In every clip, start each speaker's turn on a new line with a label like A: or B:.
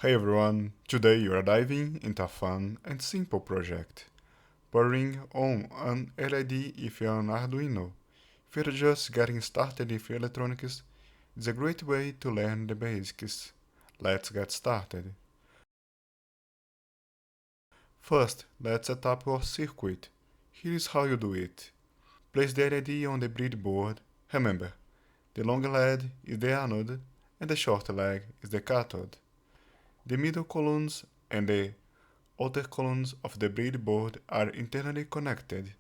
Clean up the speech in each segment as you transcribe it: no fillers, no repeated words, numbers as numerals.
A: Hey everyone, today you are diving into a fun and simple project. Powering on an LED with an Arduino. If you're just getting started with electronics, it's a great way to learn the basics. Let's get started. First, let's set up your circuit. Here is how you do it. Place the LED on the breadboard. Remember, the long LED is the anode and the short leg is the cathode. The middle columns and the outer columns of the breadboard are internally connected,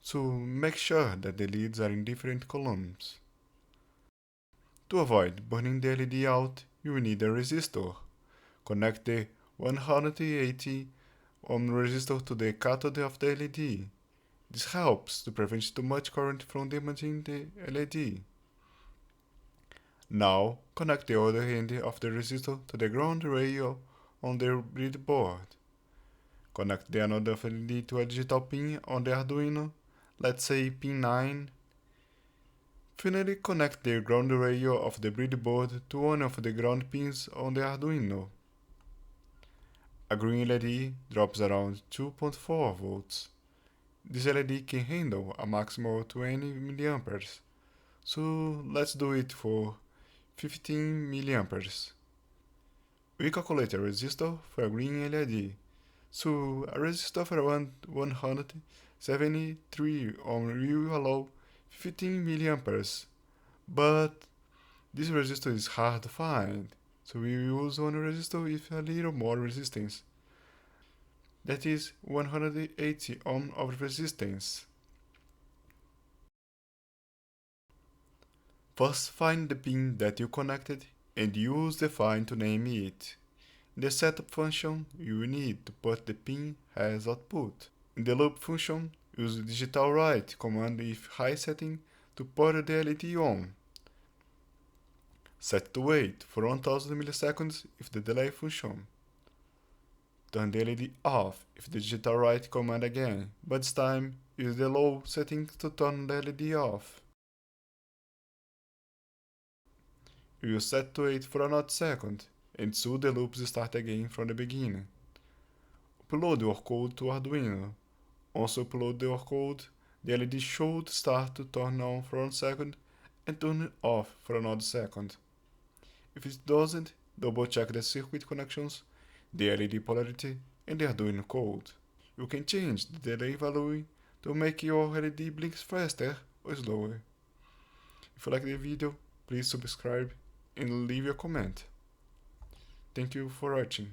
A: so make sure that the leads are in different columns. To avoid burning the LED out, you will need a resistor. Connect the 180 ohm resistor to the cathode of the LED. This helps to prevent too much current from damaging the LED. Now, connect the other end of the resistor to the ground rail on the breadboard. Connect the anode of LED to a digital pin on the Arduino, let's say pin 9. Finally, connect the ground rail of the breadboard to one of the ground pins on the Arduino. A green LED drops around 2.4 volts. This LED can handle a maximum of 20 mA, so let's do it for 15 mA. We calculate a resistor for a green LED. So a resistor of around 173 ohm will allow 15 mA, but this resistor is hard to find, so we will use one resistor with a little more resistance. That is 180 ohm of resistance. First find the pin that you connected and use the find to name it. In the setup function, you will need to put the pin as output. In the loop function, use the digital write command with high setting to put the LED on. Set to wait for 1000 milliseconds with the delay function. Turn the LED off with the digital write command again, but this time use the low setting to turn the LED off. You will set to wait for another second, and so the loops start again from the beginning. Upload your code to Arduino. Once you upload your code, the LED should start to turn on for 1 second and turn off for another second. If it doesn't, double check the circuit connections, the LED polarity, and the Arduino code. You can change the delay value to make your LED blink faster or slower. If you like the video, please subscribe and leave a comment. Thank you for watching.